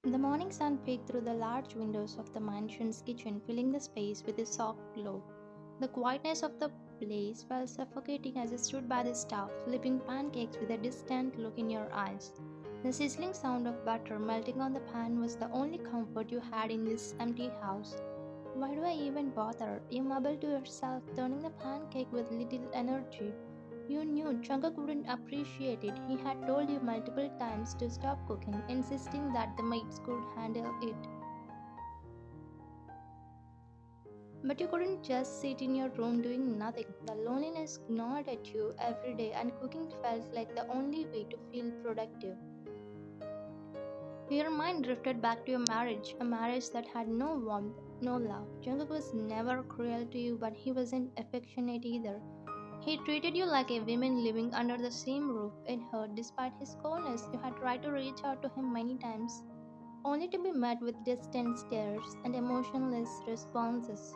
The morning sun peeked through the large windows of the mansion's kitchen, filling the space with a soft glow. The quietness of the place felt suffocating as you stood by the stove, flipping pancakes with a distant look in your eyes. The sizzling sound of butter melting on the pan was the only comfort you had in this empty house. Why do I even bother? You mumbled to yourself, turning the pancake with little energy. You knew Jungkook wouldn't appreciate it. He had told you multiple times to stop cooking, insisting that the maids could handle it. But you couldn't just sit in your room doing nothing. The loneliness gnawed at you every day, and cooking felt like the only way to feel productive. Your mind drifted back to your marriage, a marriage that had no warmth, no love. Jungkook was never cruel to you, but he wasn't affectionate either. He treated you like a woman living under the same roof. It hurt. Despite his coldness, you had tried to reach out to him many times, only to be met with distant stares and emotionless responses.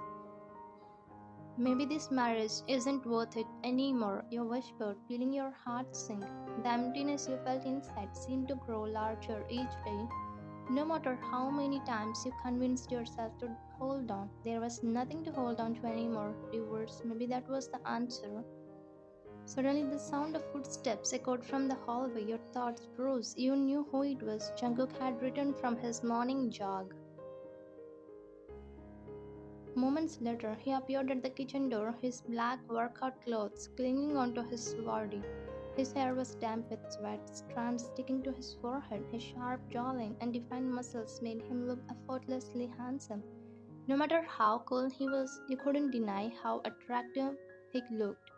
Maybe this marriage isn't worth it anymore, you whispered, feeling your heart sink. The emptiness you felt inside seemed to grow larger each day. No matter how many times you convinced yourself to hold on, there was nothing to hold on to anymore. Divorce, maybe that was the answer. Suddenly, the sound of footsteps echoed from the hallway. Your thoughts froze. You knew who it was. Jungkook had returned from his morning jog. Moments later, he appeared at the kitchen door, his black workout clothes clinging onto his body. His hair was damp with sweat, strands sticking to his forehead. His sharp jawline and defined muscles made him look effortlessly handsome. No matter how cool he was, you couldn't deny how attractive he looked.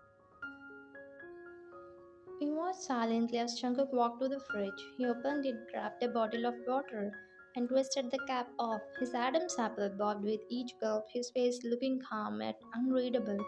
He watched silently as Jungkook walked to the fridge. He opened it, grabbed a bottle of water, and twisted the cap off. His Adam's apple bobbed with each gulp, his face looking calm yet unreadable.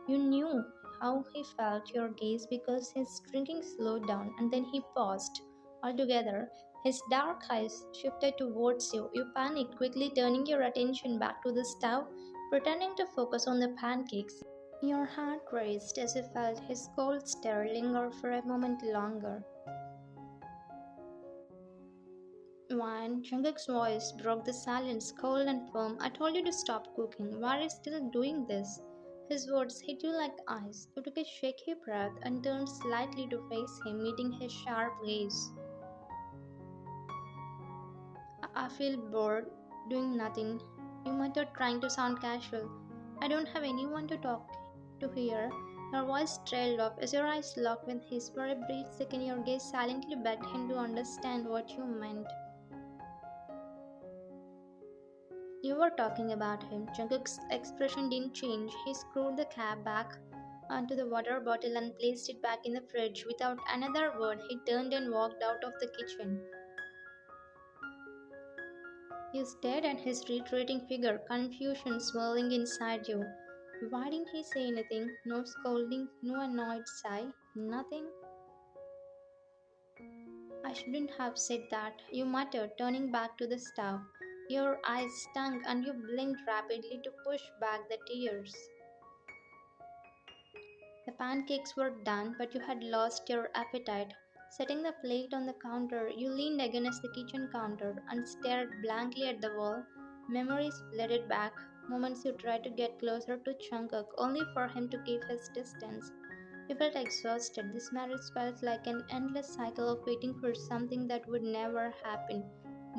You knew how he felt your gaze because his drinking slowed down, and then he paused altogether. His dark eyes shifted towards you. You panicked, quickly turning your attention back to the stove, pretending to focus on the pancakes. Your heart raced as you felt his cold stare linger for a moment longer. When Jungkook's voice broke the silence, cold and firm, I told you to stop cooking. Why are you still doing this? His words hit you like ice. You took a shaky breath and turned slightly to face him, meeting his sharp gaze. I feel bored, doing nothing. You muttered, trying to sound casual. I don't have anyone to talk to here. Your voice trailed off as your eyes locked with his. For a brief second, your gaze silently begged him to understand what you meant. You were talking about him. Jungkook's expression didn't change. He screwed the cap back onto the water bottle and placed it back in the fridge. Without another word, he turned and walked out of the kitchen. You stared at his retreating figure, confusion swirling inside you. Why didn't he say anything? No scolding, no annoyed sigh, nothing? I shouldn't have said that, you muttered, turning back to the stove. Your eyes stung and you blinked rapidly to push back the tears. The pancakes were done, but you had lost your appetite. Setting the plate on the counter, you leaned against the kitchen counter and stared blankly at the wall. Memories flooded back, moments you tried to get closer to Jungkook, only for him to keep his distance. You felt exhausted. This marriage felt like an endless cycle of waiting for something that would never happen.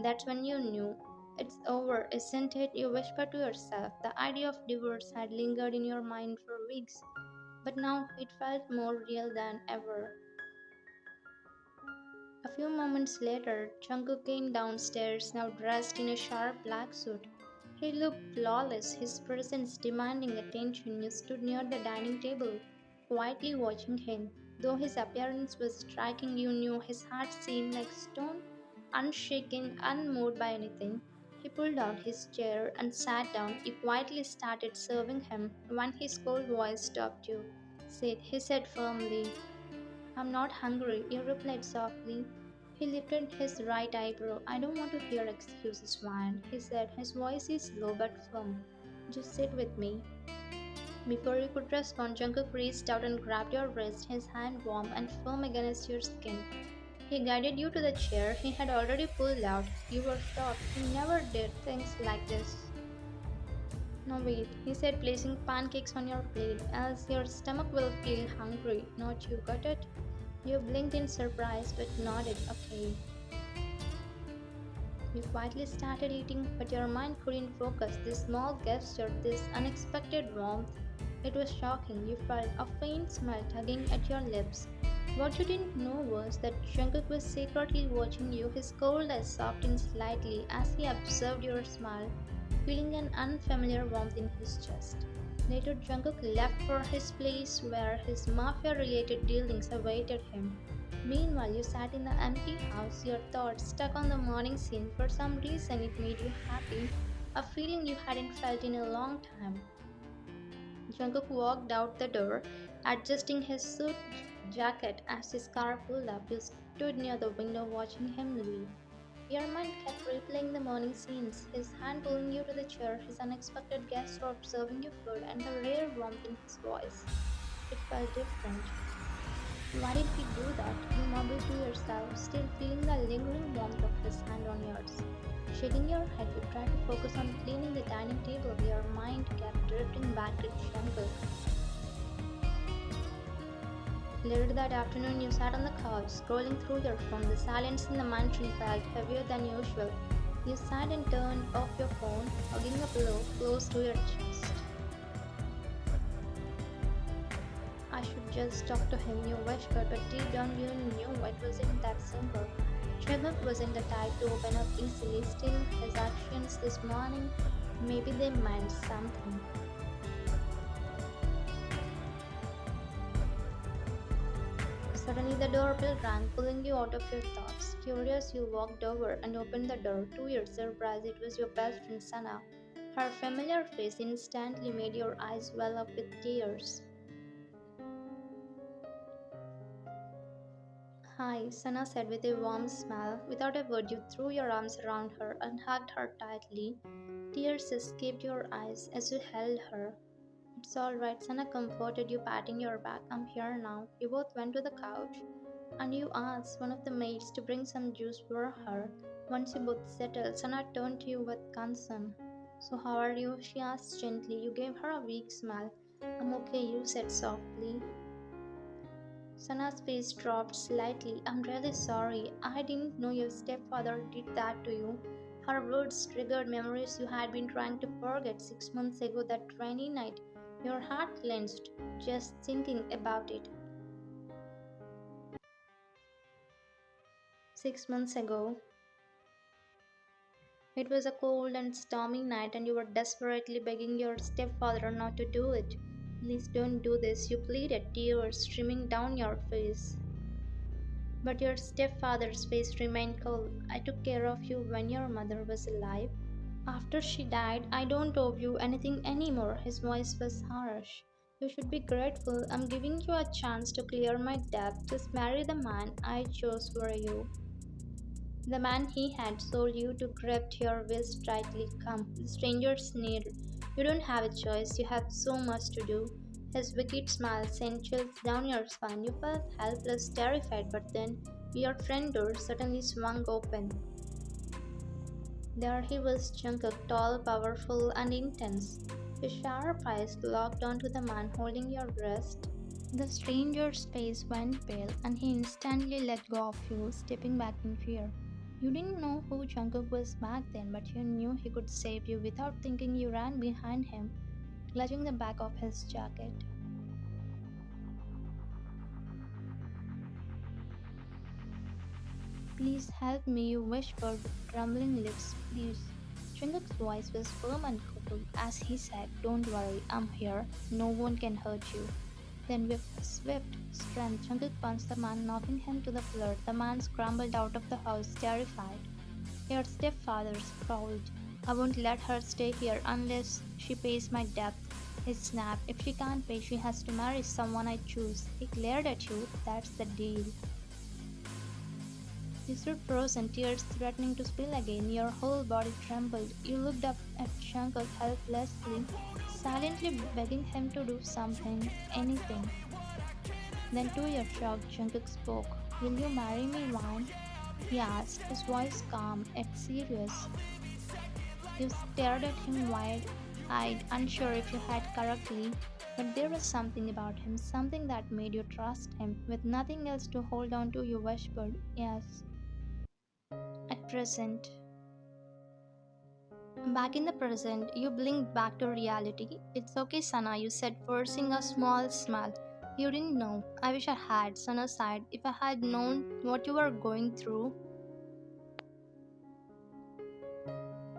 That's when you knew. It's over, isn't it? You whispered to yourself. The idea of divorce had lingered in your mind for weeks, but now it felt more real than ever. A few moments later, Jungkook came downstairs, now dressed in a sharp black suit. He looked flawless, his presence demanding attention. You stood near the dining table, quietly watching him. Though his appearance was striking, you knew his heart seemed like stone, unshaken, unmoved by anything. He pulled out his chair and sat down. You quietly started serving him when his cold voice stopped you. Sit, he said firmly. I'm not hungry, you replied softly. He lifted his right eyebrow. I don't want to hear excuses, Ryan, he said. His voice is low but firm. Just sit with me. Before you could respond, Jungkook reached out and grabbed your wrist, his hand warm and firm against your skin. He guided you to the chair he had already pulled out. You were shocked. He never did things like this. No, wait, he said, placing pancakes on your plate, as your stomach will feel hungry. Not you, got it? You blinked in surprise but nodded, okay. You quietly started eating, but your mind couldn't focus. This small gesture, this unexpected warmth, it was shocking. You felt a faint smell tugging at your lips. What you didn't know was that Jungkook was secretly watching you, his cold eyes softened slightly as he observed your smile, feeling an unfamiliar warmth in his chest. Later, Jungkook left for his place where his mafia-related dealings awaited him. Meanwhile, you sat in the empty house, your thoughts stuck on the morning scene. For some reason, it made you happy, a feeling you hadn't felt in a long time. Jungkook walked out the door, adjusting his suit jacket as his car pulled up. You stood near the window watching him leave. Your mind kept replaying the morning scenes, his hand pulling you to the chair, his unexpected gesture observing your food, and the rare warmth in his voice. It felt different. Why did he do that? You mumbled to yourself, still feeling the lingering warmth of his hand on yours. Shaking your head, you tried to focus on cleaning the dining table. Your mind kept drifting back to Jungkook. Later that afternoon, you sat on the couch, scrolling through your phone. The silence in the mansion felt heavier than usual. You sat and turned off your phone, hugging a pillow close to your chest. I should just talk to him, you whispered, but deep down you knew it wasn't that simple. Jungkook wasn't the type to open up easily. Still, his actions this morning, maybe they meant something. Suddenly the doorbell rang, pulling you out of your thoughts. Curious, you walked over and opened the door. To your surprise, it was your best friend Sana. Her familiar face instantly made your eyes well up with tears. Hi, Sana said with a warm smile. Without a word, you threw your arms around her and hugged her tightly. Tears escaped your eyes as you held her. It's all right, Sana comforted you, patting your back. I'm here now. You both went to the couch, and you asked one of the maids to bring some juice for her. Once you both settled, Sana turned to you with concern. So, how are you? She asked gently. You gave her a weak smile. I'm okay, you said softly. Sana's face dropped slightly. I'm really sorry. I didn't know your stepfather did that to you. Her words triggered memories you had been trying to forget 6 months ago that rainy night. Your heart clenched just thinking about it. 6 months ago, it was a cold and stormy night, and you were desperately begging your stepfather not to do it. Please don't do this, you pleaded, tears streaming down your face. But your stepfather's face remained cold. I took care of you when your mother was alive. After she died, I don't owe you anything anymore. His voice was harsh. You should be grateful. I'm giving you a chance to clear my debt. Just marry the man I chose for you. The man he had sold you to gripped your waist tightly. Come, the stranger sneered. You don't have a choice. You have so much to do. His wicked smile sent chills down your spine. You felt helpless, terrified, but then your front door suddenly swung open. There he was, Jungkook, tall, powerful, and intense. His sharp eyes locked onto the man holding your wrist. The stranger's face went pale, and he instantly let go of you, stepping back in fear. You didn't know who Jungkook was back then, but you knew he could save you. Without thinking, you ran behind him, clutching the back of his jacket. Please help me, you whispered with trembling lips. Please. Jungkook's voice was firm and cool as he said, don't worry, I'm here. No one can hurt you. Then with swift strength, Jungkook punched the man, knocking him to the floor. The man scrambled out of the house, terrified. Your stepfather scowled. I won't let her stay here unless she pays my debt. He snapped. If she can't pay, she has to marry someone I choose. He glared at you. That's the deal. You stood frozen, tears threatening to spill again. Your whole body trembled. You looked up at Jungkook helplessly, silently begging him to do something, anything. Then, to your shock, Jungkook spoke. Will you marry me, Wine? He asked, his voice calm yet serious. You stared at him wide eyed, unsure if you had correctly, but there was something about him, something that made you trust him. With nothing else to hold on to, you whispered, yes, at present. Back in the present, you blinked back to reality. It's okay, Sana, you said, forcing a small smile. You didn't know. I wish I had, Sana sighed. If I had known what you were going through.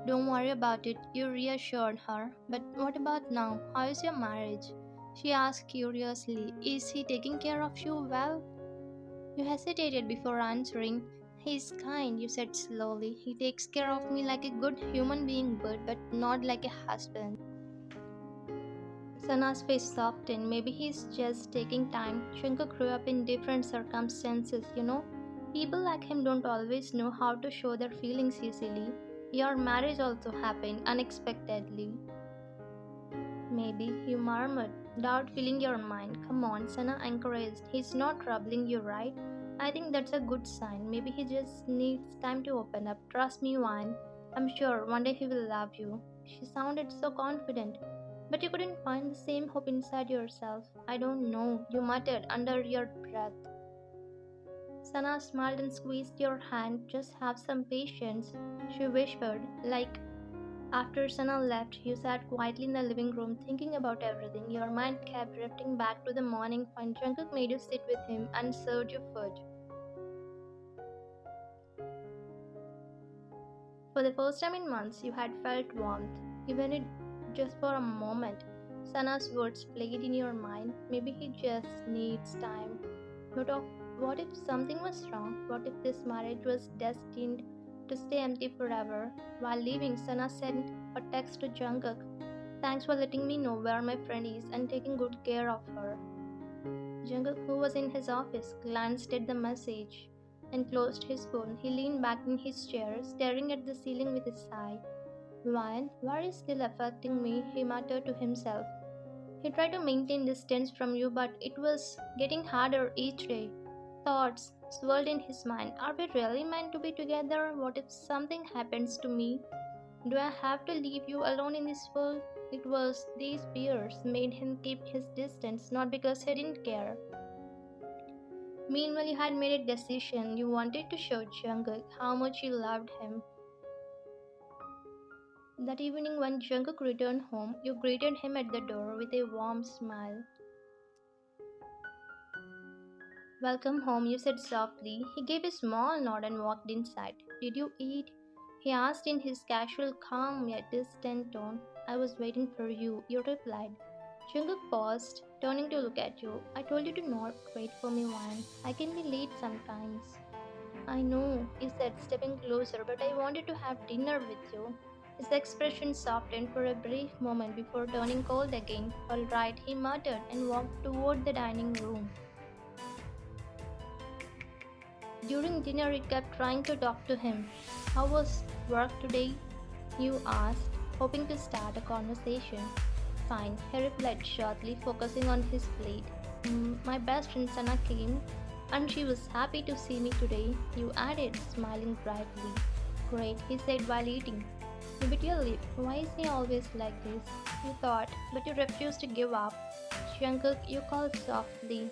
Don't worry about it, you reassured her. But what about now? How is your marriage? She asked curiously. Is he taking care of you well? You hesitated before answering. He's kind, you said slowly. He takes care of me like a good human being would, but not like a husband. Sana's face softened. Maybe he's just taking time. Jungkook grew up in different circumstances. People like him don't always know how to show their feelings easily. Your marriage also happened unexpectedly. Maybe, you murmured, doubt filling your mind. Come on, Sana encouraged. He's not troubling you, right? I think that's a good sign. Maybe he just needs time to open up. Trust me, Wan. I'm sure one day he will love you. She sounded so confident. But you couldn't find the same hope inside yourself. I don't know, you muttered under your breath. Sana smiled and squeezed your hand. Just have some patience, she whispered. Like, after Sana left, you sat quietly in the living room thinking about everything. Your mind kept drifting back to the morning when Jungkook made you sit with him and served you food. For the first time in months, you had felt warmth, even if just for a moment. Sana's words played in your mind. Maybe he just needs time. But what if something was wrong? What if this marriage was destined to stay empty forever? While leaving, Sana sent a text to Jungkook. Thanks for letting me know where my friend is and taking good care of her. Jungkook, who was in his office, glanced at the message and closed his phone. He leaned back in his chair, staring at the ceiling with a sigh. Ryan, why is still affecting me? He muttered to himself. He tried to maintain distance from you, but it was getting harder each day. Thoughts swirled in his mind. Are we really meant to be together? What if something happens to me? Do I have to leave you alone in this world? It was these fears made him keep his distance, not because he didn't care. Meanwhile, you had made a decision. You wanted to show Jungkook how much you loved him. That evening, when Jungkook returned home, you greeted him at the door with a warm smile. Welcome home, you said softly. He gave a small nod and walked inside. Did you eat? He asked in his casual, calm yet distant tone. I was waiting for you, you replied. Jungkook paused, turning to look at you. I told you to not wait for me once. I can be late sometimes. I know, he said, stepping closer, but I wanted to have dinner with you. His expression softened for a brief moment before turning cold again. All right, he muttered and walked toward the dining room. During dinner, you kept trying to talk to him. How was work today? You asked, hoping to start a conversation. Fine, he replied shortly, focusing on his plate. My best friend Sana came, and she was happy to see me today, you added, smiling brightly. Great, he said while eating. You bit your lip. Why is he always like this? You thought, but you refused to give up. Jungkook, you called softly.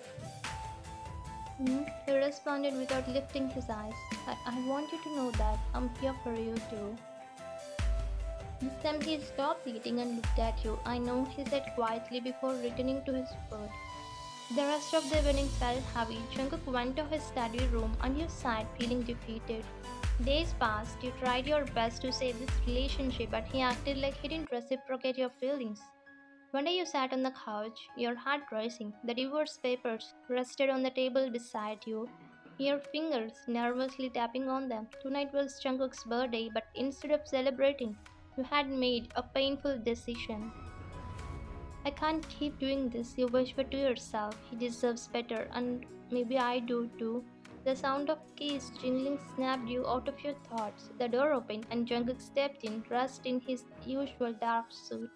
He responded without lifting his eyes. I want you to know that I'm here for you too. This time he stopped eating and looked at you. I know, he said quietly before returning to his food. The rest of the evening felt heavy. Jungkook went to his study room and you sighed, feeling defeated. Days passed. You tried your best to save this relationship, but he acted like he didn't reciprocate your feelings. One day you sat on the couch, your heart racing. The divorce papers rested on the table beside you, your fingers nervously tapping on them. Tonight was Jungkook's birthday, but instead of celebrating, you had made a painful decision. I can't keep doing this, you whispered to yourself. He deserves better, and maybe I do too. The sound of keys jingling snapped you out of your thoughts. The door opened, and Jungkook stepped in, dressed in his usual dark suit.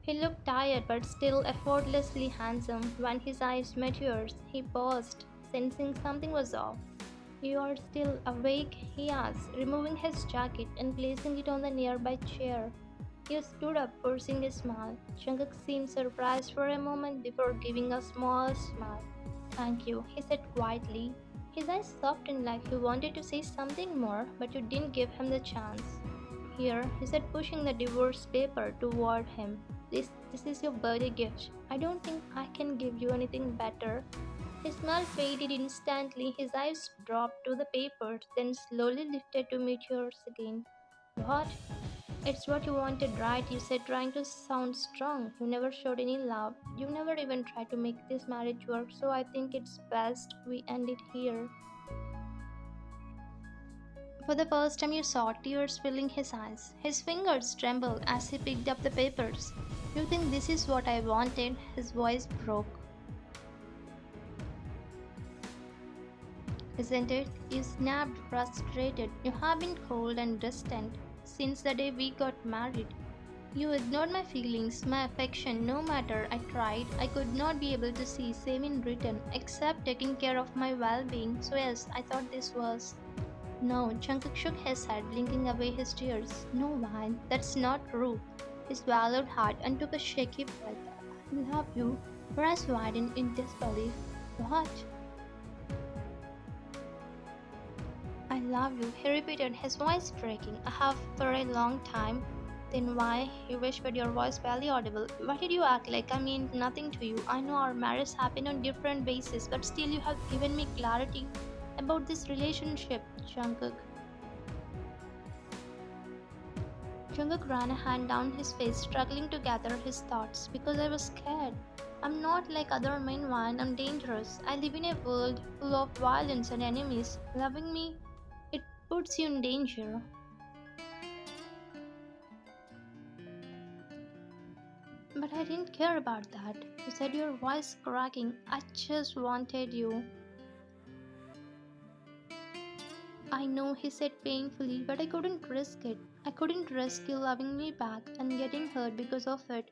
He looked tired but still effortlessly handsome. When his eyes met yours, he paused, sensing something was off. You are still awake? He asked, removing his jacket and placing it on the nearby chair. He stood up, forcing a smile. Jungkook seemed surprised for a moment before giving a small smile. Thank you, he said quietly. His eyes softened like he wanted to say something more, but you didn't give him the chance. Here, he said, pushing the divorce paper toward him. This is your birthday gift. I don't think I can give you anything better. His smile faded instantly. His eyes dropped to the papers, then slowly lifted to meet yours again. What? It's what you wanted, right? You said, trying to sound strong. You never showed any love. You never even tried to make this marriage work, so I think it's best we end it here. For the first time, you saw tears filling his eyes. His fingers trembled as he picked up the papers. You think this is what I wanted? His voice broke. Isn't it? You snapped, frustrated. You have been cold and distant since the day we got married. You ignored my feelings, my affection, no matter I tried. I could not be able to see same in return, except taking care of my well-being. So yes, I thought this was. No, Jungkook shook his head, blinking away his tears. No, man, that's not true. He swallowed hard and took a shaky breath. I love you. Her eyes widened in disbelief. What? I love you, he repeated, his voice breaking. I have for a long time. Then why? He whispered, your voice barely audible. Why did you act like I mean nothing to you? I know our marriage happened on different bases, but still you have given me clarity about this relationship, Jungkook. Jungkook ran a hand down his face, struggling to gather his thoughts. Because I was scared. I'm not like other men, Wine. I'm dangerous. I live in a world full of violence and enemies. Loving me, it puts you in danger. But I didn't care about that. You said, your voice cracking. I just wanted you. I know, he said painfully, but I couldn't risk it. I couldn't risk you loving me back and getting hurt because of it.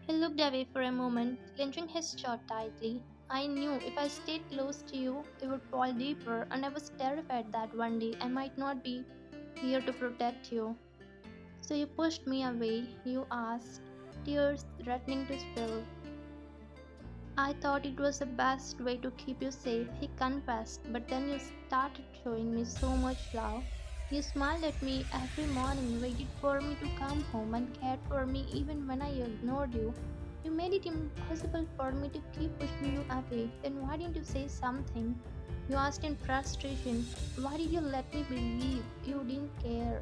He looked away for a moment, clenching his jaw tightly. I knew if I stayed close to you, it would fall deeper, and I was terrified that one day I might not be here to protect you. So you pushed me away, you asked, tears threatening to spill. I thought it was the best way to keep you safe, he confessed, but then you started showing me so much love. You smiled at me every morning, waited for me to come home, and cared for me even when I ignored you. You made it impossible for me to keep pushing you away. Then why didn't you say something? You asked in frustration. Why did you let me believe you didn't care?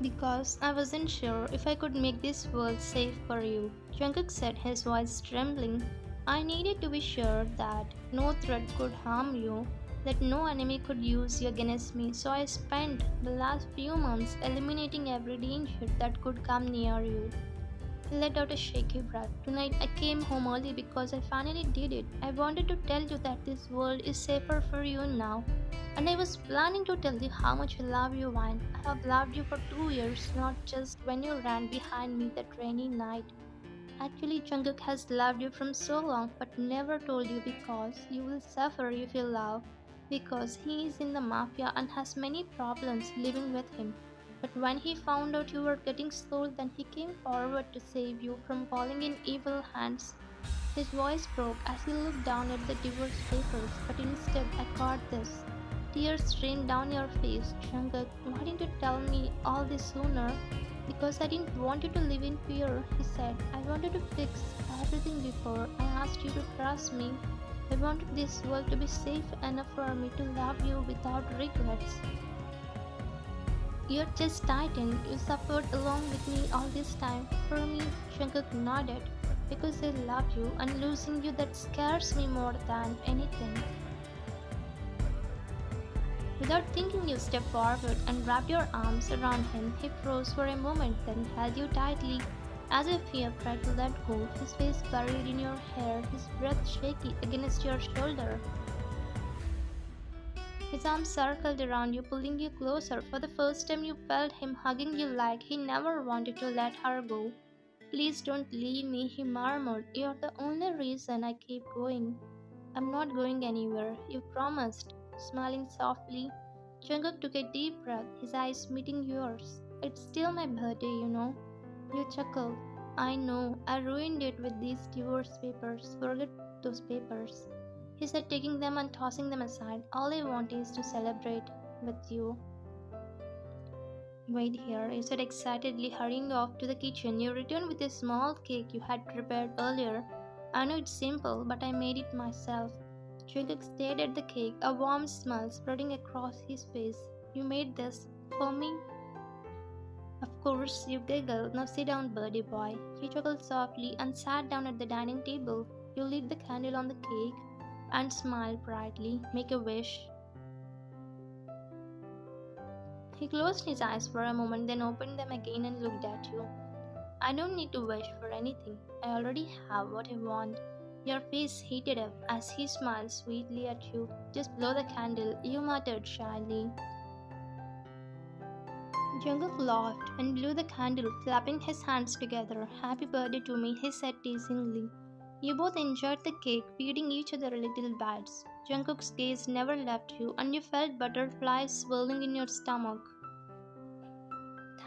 Because I wasn't sure if I could make this world safe for you. Jungkook said, his voice trembling. I needed to be sure that no threat could harm you, that no enemy could use you against me, so I spent the last few months eliminating every danger that could come near you. He let out a shaky breath. Tonight I came home early because I finally did it. I wanted to tell you that this world is safer for you now. And I was planning to tell you how much I love you, Wine. I have loved you for 2 years, not just when you ran behind me that rainy night. Actually, Jungkook has loved you from so long, but never told you because you will suffer if you love. Because he is in the Mafia and has many problems living with him. But when he found out you were getting sold, then he came forward to save you from falling in evil hands. His voice broke as he looked down at the divorce papers, but instead I caught this. Tears streamed down your face. Jungkook, why didn't you tell me all this sooner? Because I didn't want you to live in fear, he said. I wanted to fix everything before I asked you to trust me. I wanted this world to be safe enough for me to love you without regrets. Your chest tightened. You suffered along with me all this time. For me, Jungkook nodded. Because I love you, and losing you that scares me more than anything. Without thinking, you stepped forward and wrapped your arms around him. He froze for a moment, then held you tightly, as if he tried to let go, his face buried in your hair, his breath shaky against your shoulder. His arms circled around you, pulling you closer. For the first time, you felt him hugging you like he never wanted to let her go. Please don't leave me, he murmured. You're the only reason I keep going. I'm not going anywhere. You promised. Smiling softly, Jungkook took a deep breath, his eyes meeting yours. It's still my birthday, you know. You chuckled. I know, I ruined it with these divorce papers. Forget those papers. He said, taking them and tossing them aside. All I want is to celebrate with you. Wait here, you said excitedly, hurrying off to the kitchen. You returned with a small cake you had prepared earlier. I know it's simple, but I made it myself. Jungkook stared at the cake, a warm smile spreading across his face. You made this for me? Of course, you giggled. Now sit down, birdie boy. He chuckled softly and sat down at the dining table. You lit the candle on the cake and smiled brightly. Make a wish. He closed his eyes for a moment, then opened them again and looked at you. I don't need to wish for anything. I already have what I want. Your face heated up as he smiled sweetly at you. Just blow the candle, you muttered shyly. Jungkook laughed and blew the candle, clapping his hands together. Happy birthday to me, he said teasingly. You both enjoyed the cake, feeding each other little bites. Jungkook's gaze never left you, and you felt butterflies swirling in your stomach.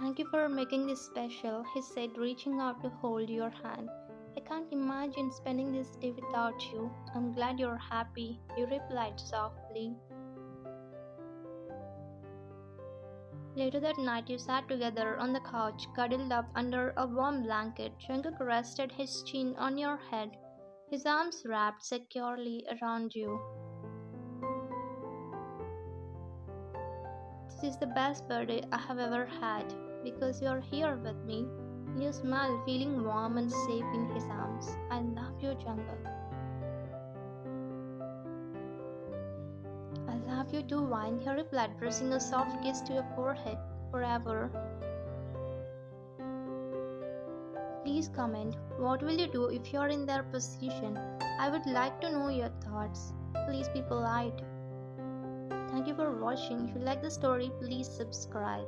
Thank you for making this special, he said, reaching out to hold your hand. I can't imagine spending this day without you. I'm glad you're happy, you replied softly. Later that night, you sat together on the couch, cuddled up under a warm blanket. Jungkook rested his chin on your head, his arms wrapped securely around you. This is the best birthday I have ever had because you're here with me. You smiled, feeling warm and safe in his arms. I love you, Jungkook. I love you too, Wine, he replied, pressing a soft kiss to your forehead. Forever. Please comment. What will you do if you're in their position? I would like to know your thoughts. Please be polite. Thank you for watching. If you like the story, please subscribe.